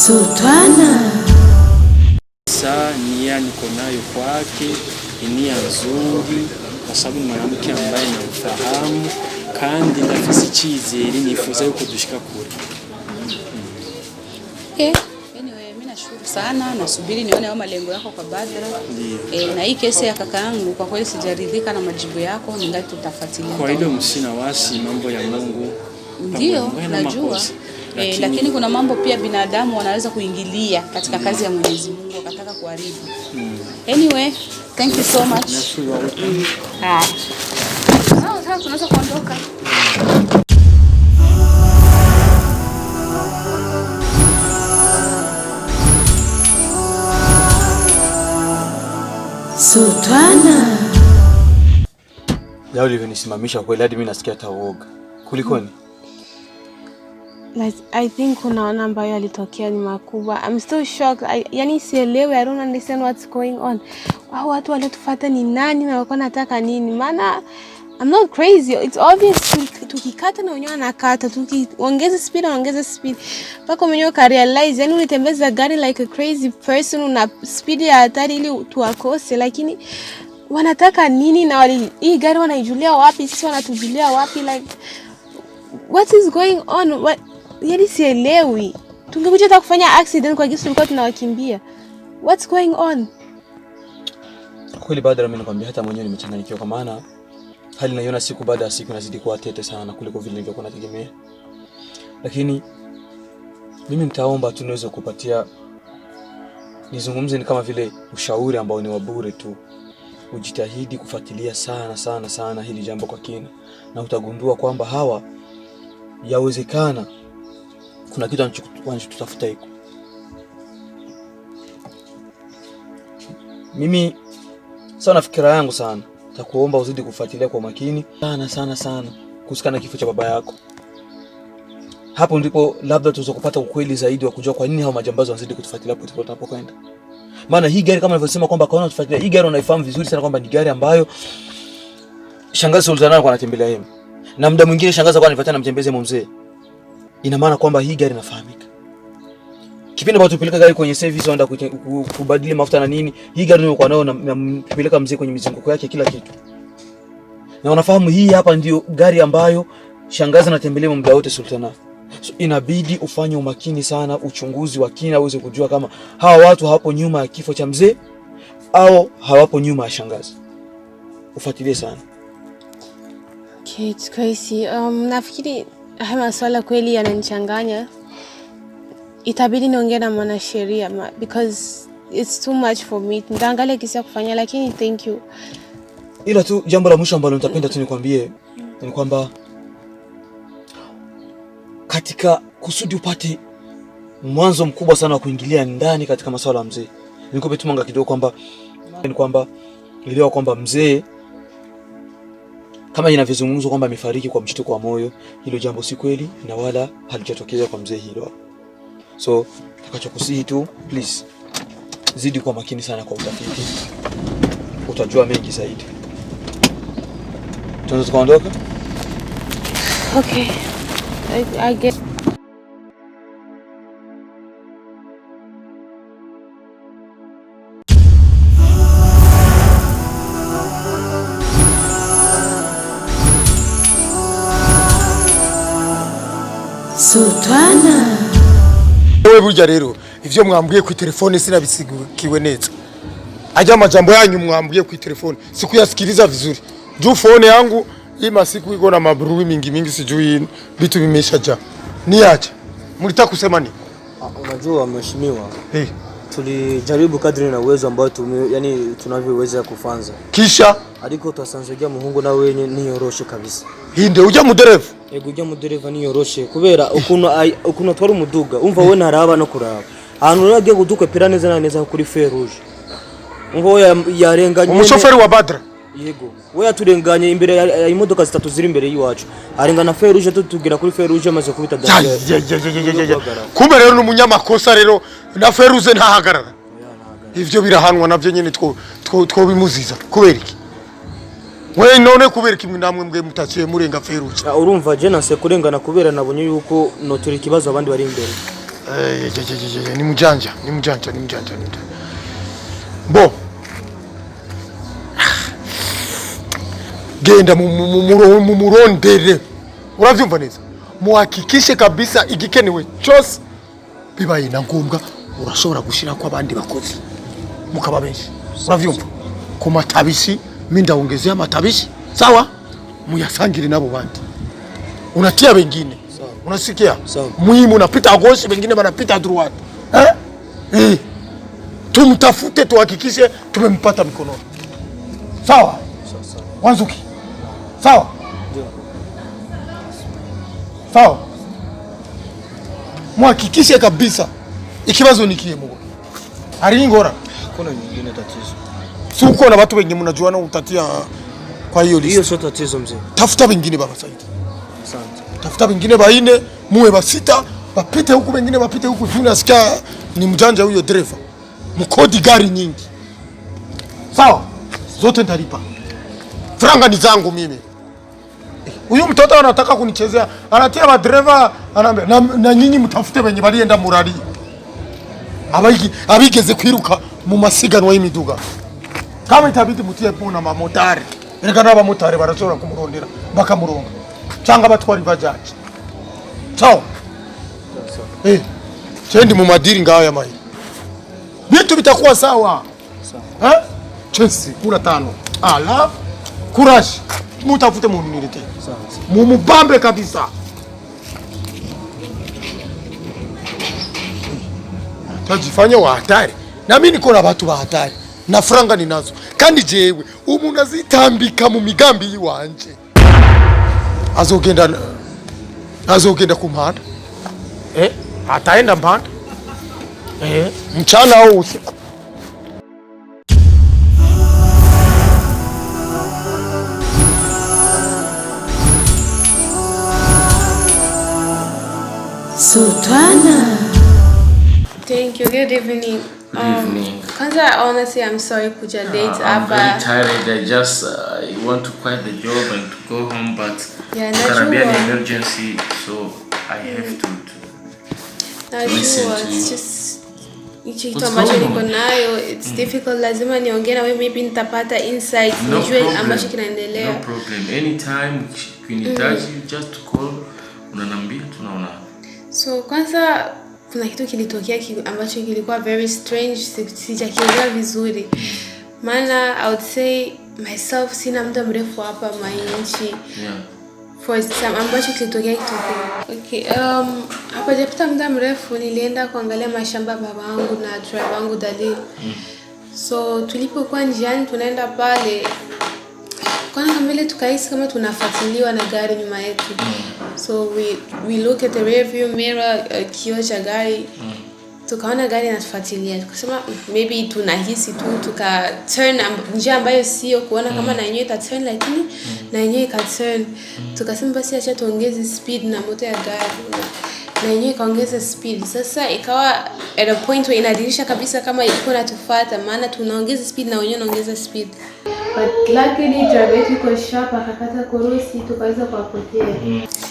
Sultana. Sasa nia niko nayo kwake, nia nzuri kwa sababu ni mwanamke ambaye namfahamu kandi ndafise icyizere nifuza yuko dushika kure. Okay. Anyway, mimi nashukuru sana, nasubiri nione hayo malengo yako kwa Badra. Na hii kesi ya kaka yangu kwa kweli sijaridhika na majibu yako, ningali tutafuatilia. Kwa hilo msina wasi, mambo ya Mungu. Ndio, najua. Lakini kuna mambo pia binadamu wanaweza kuingilia katika kazi ya Mwenyezi Mungu wakataka kuharibu. Anyway, thank you so much. Sasa tunaweza kuondoka. Sultana. Leo ulivyosimamisha kweli hadi mimi nasikia tawoga. Kulikoni? Like, I think kuna namba yalitokea ni makubwa. I'm still shocked. Yani sielewi, I don't understand what's going on. Wao watu waliotufuata ni nani na wako nataka nini? Maana I'm not crazy. It's obvious tukikata na wenyewe anakata, tukiongeza speed. Pako mwenyewe ka realize yani unatembeza gari like a crazy person, una speed ya hatari ili tuwakose, lakini wanataka nini na hii gari wanaijulia wapi? Sisi wanatujulia wapi? Like what is going on? Yani sielewi. Tungekuja hata kufanya accident kwa gisi tulikuwa tunawakimbia. What's going on? Kweli Badra, mimi nakwambia hata mwenyewe nimechanganyikiwa kwa maana hali naiona siku baada ya siku nazidi kuwa tete sana kuliko vile nilivyokuwa nategemea. Lakini mimi nitaomba tu niweze kupatia nizungumze ni kama vile ushauri ambao ni wa bure tu. Ujitahidi kufuatilia sana hili jambo kwa kina na utagundua kwamba hawa yawezekana kuna kitu wanachotutafuta hiko. Mimi sana fikira yangu sana takuomba uzidi kufuatilia kwa makini sana kuhusiana na kifo cha baba yako. Hapo ndipo labda tuweza kupata ukweli zaidi wa kujua kwa nini hao majambazi wanazidi kutufuatilia popote tunapokwenda. Maana hii gari kama nilivyosema kwamba kaona tufuatilia, hii gari unaifahamu vizuri sana kwamba ni gari ambayo shangazi Sultana alikuwa anatembelea yeye. Na muda mwingine shangazi alikuwa anifuatia na mtembeze mzee. Ina maana kwamba hii gari inafahamika. Kipindi ambapo tupeleka gari kwenye service wanda kubadili mafuta na nini, hii gari nilikuwa nayo na tupeleka mzee kwenye mizunguko yake kila kitu. Na unafahamu hii hapa ndio gari ambayo shangazi anatembelea muda wote Sultana. So, inabidi ufanye umakini sana, uchunguzi wa kina uweze kujua kama hawa watu hawapo nyuma ya kifo cha mzee au hawapo nyuma ya shangazi. Ufuatilie sana. Okay, it's crazy. Nafikiri haya maswala kweli yananichanganya. Itabidi niongee na mwanasheria because it's too much for me. Nitaangalia kisa kufanya, lakini thank you. Ila tu jambo la mwisho ambalo nitapenda tu nikwambie ni kwamba katika kusudi upate mwanzo mkubwa sana wa kuingilia ndani katika masuala ya mzee, nikupe tu mwanga kidogo kwamba nilielewa kwamba mzee kama inavyozungumzwa kwamba amefariki kwa mshtuko wa moyo, hilo jambo si kweli na wala halijatokea kwa mzee hilo. So nikachokusihi tu please zidi kwa makini sana kwa utafiti, utajua mengi zaidi. Tunaweza kuondoka? Okay. I get. Sultana. Wewe burya rero ivyo mwambwiye ku telefone sinabisigiwe neza. Aja majambo yanyu mwambwiye ku telefone sikuyasikiliza vizuri. Juu phone yangu hii masiku iko na mabruwi mingi sijui vitu vimeshaja. Ni aje? Mlitaka kusema nini? Unajua mheshimiwa, tulijaribu kadri na uwezo ambao yani tunavyoweza kufanza. Kisha ariko twasanzegya muhungu na wenye niyoroshe kabisa. Hinde ujya mudereva? Yego ujya mudereva niyoroshe kubera ukuntu twari umuduga umva we naraba no kuraba. Ahantu nagiye guduka pera neza kuri Feruje. Ngo yarenganye umushoferi wa Badra. Yego we yaturenganye imbere ya imodoka zitatu ziri imbere yiwacu. Arengana Feruje tutugira kuri Feruje maze kubita daje. Kumbe rero n'umunyamakosa rero na Feruje ntahagarara. Ivyo birahanwa navyo nyene two bimuziza kubera iki? We none kubera kimwe namwe mbwe mutaciye murenga Feruje. Urumva je nase kurengana kubera nabonye yuko no turi kibazo abandi bari imbere. Ni mjanja. Bo. Genda mumurondere. Uravyumva neza? Muhakikishe kabisa igikenewe cyose bibaye na ngombwa urashobora gushira kwa abandi bakozi. Mukaba benshi. Uravyumva? Ku matabishi mindaongezea amatabishi. Sawa? Muyasangire nabo bandi. Unatia wengine. Unasikia? Muhimu unapita gauche, wengine wanapita droite. Tumtafute tuhakikishe tumempata mikononi. Sawa? Wanzuki. Sawa? Ndio. Sawa? Muhakikishe kabisa ikibazo nikie mugo. Ari ngora. Kuna nyingine tatizo. Si uko na watu wengine mnajuana utatia kwa hiyo list. Hiyo sio tatizo mzee. Tafuta wengine baba Said. Asante. Tafuta wengine baine, muwe basita, bapite huku wengine bapite huku. Tunasikia ni mjanja huyo driver. Mkodi gari nyingi. Sawa? Zote nitalipa. Franga ni zangu mimi. Huyu mtoto anataka kunichezea, anatia madriver, anaambia na nyinyi mtafute wenye balienda murari. Abigeze kwiruka mu masiganwa y'imiduga. Kama itabidi mutie pona mamotari. Erega n'abamotari barashobora kumurondera bakamuronga. Cyangwa batwari bajaje. Sawa? Chendi mu madiri ngaho ya mai. Vitu vitakuwa sawa. Sawa. Chesi kura 5. Ala. Courage. Mutafute mu nilete. Sawa. Mumubambe kabisa. Tajifanya wa hatari. Na mimi niko na watu wa hatari. Na franga ninazo. Kandi jewe umuntu azitambika mu migambi yiwanje. Azogenda kumhanda. Ataenda mpanda. Mchana au usiku. Sultana. Thank you. Good evening. Kwanza, honestly, I'm sorry kuja late. I'm very tired. I just want to quit the job and to go home, but can be an emergency, so I have to listen to you. It's just kitu ambacho niko nayo, it's difficult. Lazima niongee na wewe, maybe nitapata insight, nijue ambacho kinaendelea. No problem. Anytime kunihitaji, just call, unaniambia tunaona. So kwanza kuna kitu kilitokea ambacho kilikuwa very strange, sijakielewa vizuri. Maana I would say myself sina muda mrefu hapa mainchi. For some ambacho kilitokea okay, hapa japita muda mrefu nilienda kuangalia mashamba babangu na driver wangu Dalil. So tulipokuwa njiani tunaenda pale, kwa kamili tukahisi kama tunafuatiliwa na gari nyuma yetu. So we look at the rear view mirror, kioo cha gari. Tukaona gari inatufuatilia. Tukasema maybe tunahisi tu, tuka turn njia ambayo sio kuona kama na yenyewe ita turn, lakini na yenyewe ika turn. Tukasema basi acha tuongeze speed na moto ya gari. Na yenyewe ikaongeza speed. Sasa ikawa at a point where inadirisha kabisa kama iko natufuata, maana tunaongeza speed na wenyewe naongeza speed. But luckily driver yetu iko sharp, akakata korosi, tukaweza kuwapotea.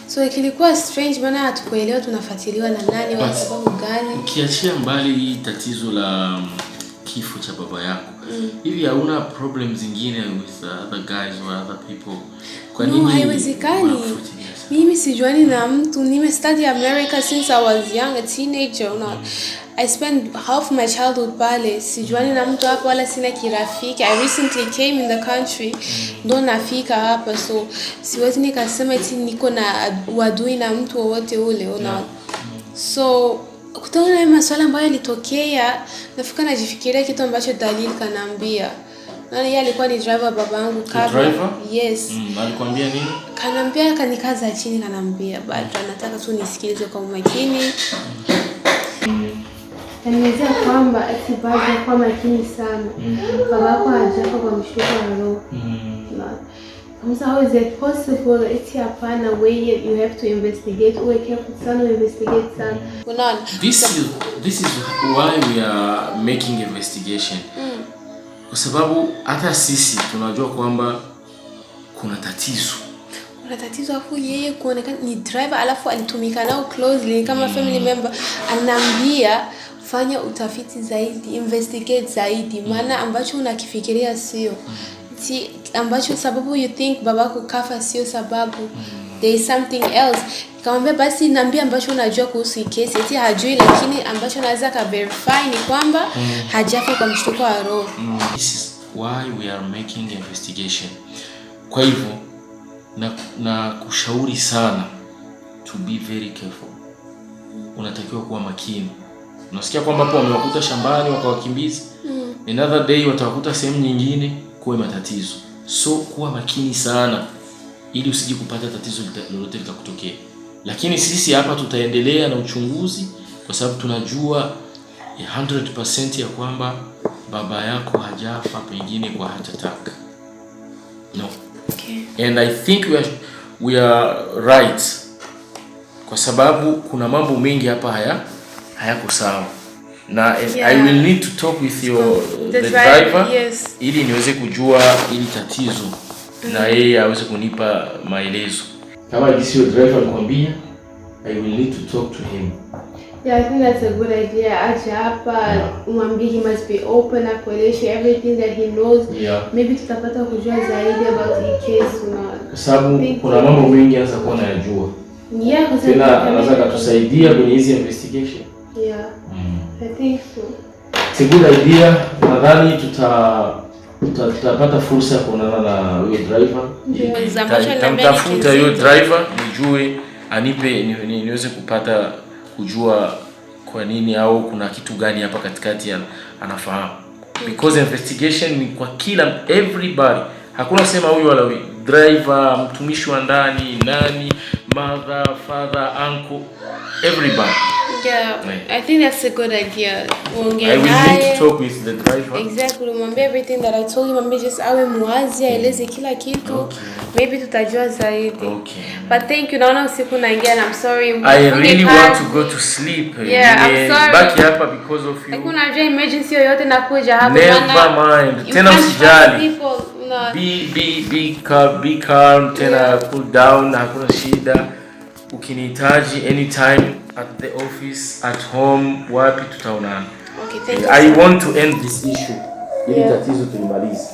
So kilikuwa strange, maana hatukuelewa tunafuatiliwa na nani wa sababu gani. Ukiachia mbali hii tatizo la kifo cha baba yako, hivi hauna problems zingine with other guys or other people? Kwa nini? No, haiwezekani. Mimi sijuani na mtu. Study America since I was young, a teenager. I spent half my childhood pale. Sijuani na mtu hapa wala sina kirafiki. I recently came in the country. Ndo nafika hapa. So siwezi nikasema eti niko na wadui na mtu wowote ule. So kutokana na masuala ambayo yalitokea, nafika najifikiria kitu ambacho Dalil kanaambia. Nani yeye alikuwa ni driver babangu kabla. Yes. Alikwambia nini? Kanambia kanikaza chini, kanambia bado anataka tu nisikilize kwa umakini. Kanieleza kwamba atibaje kwa makini sana. Babako hajafa kwa mshtuko wa roho. How is it possible? It's hapana way you have to investigate. Uwe careful sana, investigate sana. Unaona? This is why we are making investigation. Kwa sababu hata sisi tunajua kwamba kuna tatizo. kuna tatizo hapo, yeye kuonekana ni driver alafu alitumika nao closely kama family member, ananiambia fanya utafiti zaidi, investigate zaidi, maana ambacho unakifikiria sio ambacho sababu you think babako kafa sio sababu, there is something else. Nikamwambia basi niambie ambacho unajua kuhusu kesi. Eti hajui, lakini ambacho naweza ka verify ni kwamba hajafa kwa mshtuko wa roho. This is why we are making investigation. Kwa hivyo na kushauri sana to be very careful. Unatakiwa kuwa makini. Unasikia kwamba hapo wamewakuta shambani wakawakimbiza. Another day watawakuta sehemu nyingine, kuwe matatizo. So kuwa makini sana ili usije kupata tatizo lolote litakutokea. Lakini sisi hapa tutaendelea na uchunguzi kwa sababu tunajua 100% ya kwamba baba yako hajafa pengine kwa heart attack. No. Okay. And I think we are right. Kwa sababu kuna mambo mengi hapa hayako sawa. Na I will need to talk with the driver. Yes. Ili niweze kujua ili tatizo na yeye aweze kunipa maelezo. Kama jinsi your driver alikwambia, I will need to talk to him. Yeah, I think that's a good idea. Acha hapa umwambie he must be open na kueleza everything that he knows. Yeah. Maybe tutapata kujua zaidi about the case kwa sababu kuna mambo mengi anaweza kuwa anayajua. Yeah, kwa sababu tena anaweza kutusaidia kwenye hizi investigation. Yeah. I think so. It's a good idea. Nadhani tutapata fursa ya kuonana na yule driver. Nitamtafuta yule driver nijue anipe niweze kupata kujua kwa nini au kuna kitu gani hapa katikati anafahamu. Because investigation ni kwa kila everybody. Hakuna sema huyu wala huyu. Driver, mtumishi wa ndani, nani, mother, father, uncle, everybody. Yeah, I think that's a good idea. I will need to talk with the driver. Exactly. Mwambie everything that I told you. Mwambie just awe muwazi, aeleze kila kitu. Okay. Maybe tutajua zaidi. Okay. But thank you. Naona usiku naingia and I'm sorry. I really want to go to sleep. Yeah, I'm sorry. Baki hapa because of you. Hakuna haja emergency yoyote nakuja hapa. Never mind. Tena usijali. Be calm. Tena cool down. Hakuna shida. Ukinihitaji anytime at the office, at home, wapi tutaonana. Okay, thank you. I want to end this issue. Ili tatizo tulimalize.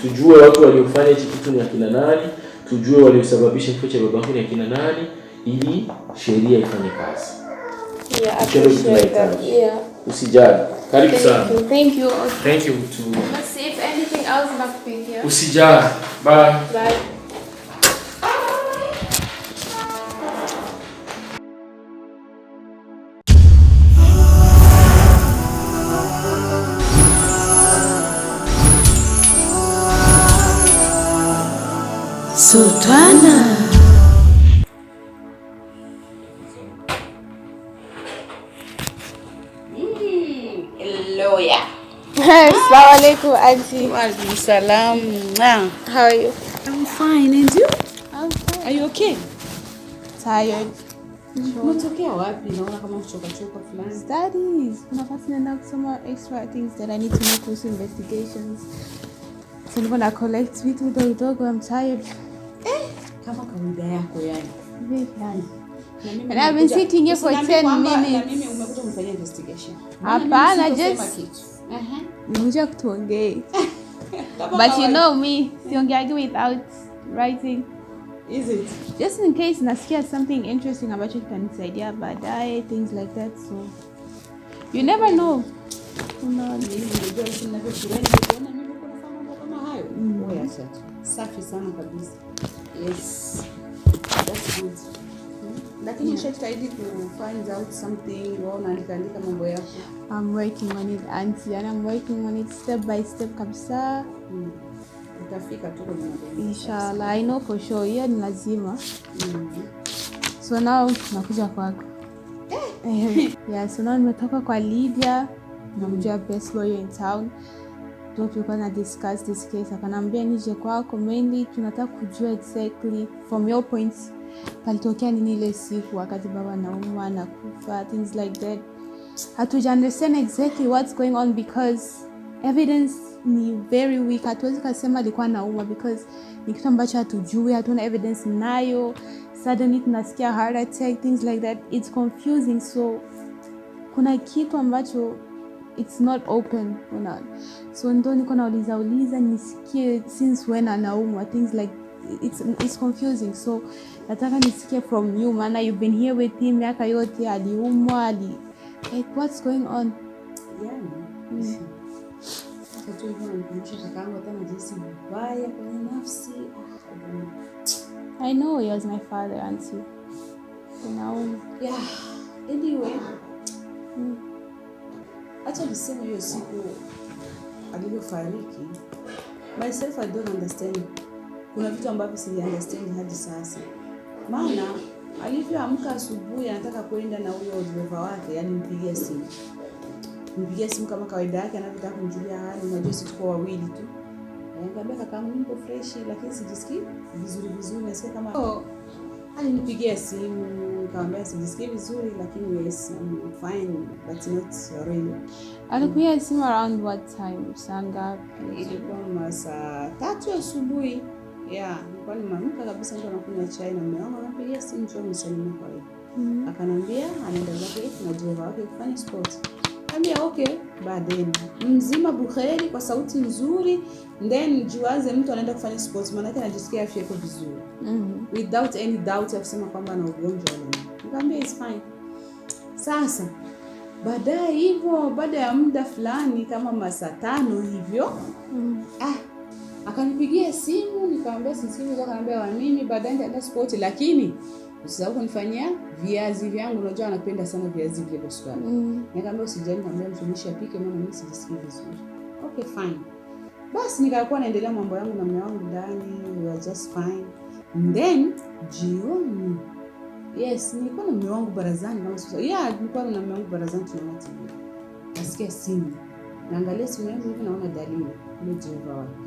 Tujue watu waliofanya hichi kitu ni akina nani, tujue waliosababisha kifo cha babako ni akina nani, ili sheria ifanye kazi. Yeah, I appreciate that. Yeah. Usijali. Karibu sana. Thank you. Thank you too. Let's see if anything else nakupigia. Usijali. Bye. Bye. Sultana. Hello, yeah. Assalamu alaikum, auntie. Walaikum salam. How are you? I'm fine, and you? I'm fine. Are you okay? Tired. Unatokea wapi? Naona kama kuchoka fulani. Studies. Nafasi naenda kusoma extra things that I need to know kuhusu investigations. So niko na collect vitu vidogo. I'm tired. Kama kawaida yako yani. Yani. And I've been sitting here for 10 minutes. Na mimi umekuja kufanya investigation. Hapana, just nimekuja kutuongea. But you know me, siongeagi without writing. Is it? Just in case nasikia something interesting ambacho kitanisaidia baadaye, things like that. So you never know. Safi sana kabisa. Yes. That's good. Lakini ushaitaidi to find out something, unaandika mambo yako. I'm working on it, auntie, and I'm working on it step by step kabisa. Utafika tu kwenye malengo. Inshallah, I know for sure. Hiyo ni lazima. So now nakuja kwako. Yeah, so now nimetoka kwa Lydia, namjua best lawyer in town. Tulikuwa na discuss this case. Akanambia nije kwako, mainly tunataka kujua exactly from your point palitokea nini ile siku wakati baba anaumwa na kufa, things like that. Hatuja understand exactly what's going on because evidence ni very weak. Hatuwezi kusema alikuwa anaumwa because ni kitu ambacho hatujui, hatuna evidence nayo. Suddenly tunasikia heart attack, things like that. It's confusing. So kuna kitu ambacho it's not open, unaona. So ndo niko nauliza nisikie since when anaumwa, things like it's confusing. So nataka nisikie from you, maana you've been here with him miaka yote, aliumwa, like what's going on? Yani sasa tu hivyo nikumbusha kakaangu hata najisi mbaya kwenye nafsi. I know he was my father, auntie. Unaona. Yeah, anyway. Acha niseme hiyo siku alivyofariki, myself I don't understand. Kuna vitu ambavyo si understand hadi sasa. Maana alivyoamka asubuhi anataka kwenda na huyo driver wake, yani mpigia simu kama kawaida yake, anataka kumjulia hali. Unajua sisi tuko wawili tu. Nikamwambia kakaangu niko fresh lakini sijisikii vizuri, nasikia kama alinipigia simu, nikamwambia sijisikii vizuri lakini yes I'm fine but not really. Alikuwa simu around what time? Saa ngapi? Ilikuwa saa 3 asubuhi. Yeah, nilikuwa nimeamka kabisa, ndo nakunywa chai na mume wangu anapigia simu, njoo msalimie kwa hiyo. Akanambia anaenda zake na driver wake kufanya sport. Nikamwambia okay, baadaye mzima bukheri kwa sauti nzuri, then juaze mtu anaenda kufanya sports, maana yake anajisikia afya yake vizuri. Without any doubt ya kusema kwamba ana ugonjwa wala nini. Nikamwambia it's fine. Sasa baadaye hivyo, baada ya muda fulani kama masaa 5 hivyo, akanipigia simu, nikamwambia simu, akaniambia mimi baadaye nitaenda sport lakini usisahau kunifanyia viazi vyangu, unajua anapenda sana viazi vile kwa sukari. Nikamwambia usijali, nikamwambia mtumishi apike maana mimi sijisikii vizuri. Okay fine. Basi nikakuwa naendelea mambo yangu na mume wangu ndani, we were just fine. And then jioni, yes, nilikuwa na mume wangu barazani kama sasa. Yeah, nilikuwa na mume wangu barazani tunaona TV. Nasikia simu. Naangalia simu yangu hivi naona dalili ile driver wake.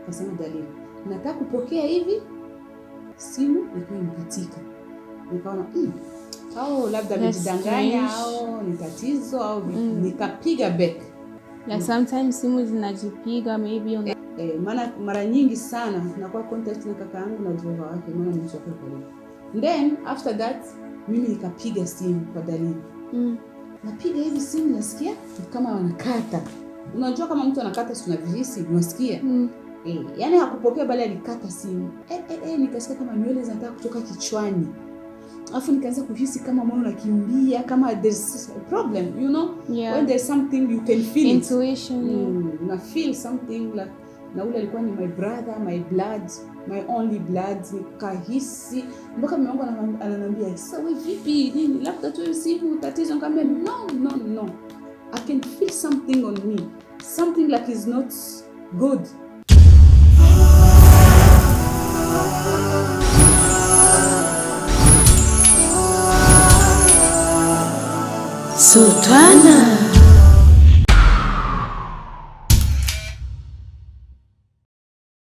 Kasema dalili. Nataka kupokea hivi, simu ilikuwa imekatika. Nikaona au labda nimejidanganya au ni tatizo au nikapiga back. Yeah, sometimes simu zinajipiga maybe on mara nyingi sana nakuwa contact na kakaangu na driver wake, maana ni mchoka karibu. Then after that mimi nikapiga simu kwa dalili. Napiga hivi simu nasikia kama wanakata. Unajua kama mtu anakata tunavihisi, unasikia? Yani hakupokea bali alikata simu. Nikasikia kama nywele zinataka kutoka kichwani. Alafu nikaanza kuhisi kama moyo unakimbia, kama there's a problem, you know? Yeah. When there's something you can feel intuition. Na feel something like, na ule alikuwa ni my brother, my blood, my only blood. Nikahisi mpaka mume wangu ananiambia, "Sasa wewe vipi? Nini? Labda tu simu tatizo." Nikamwambia, "No. I can feel something on me. Something like is not good." Sultana.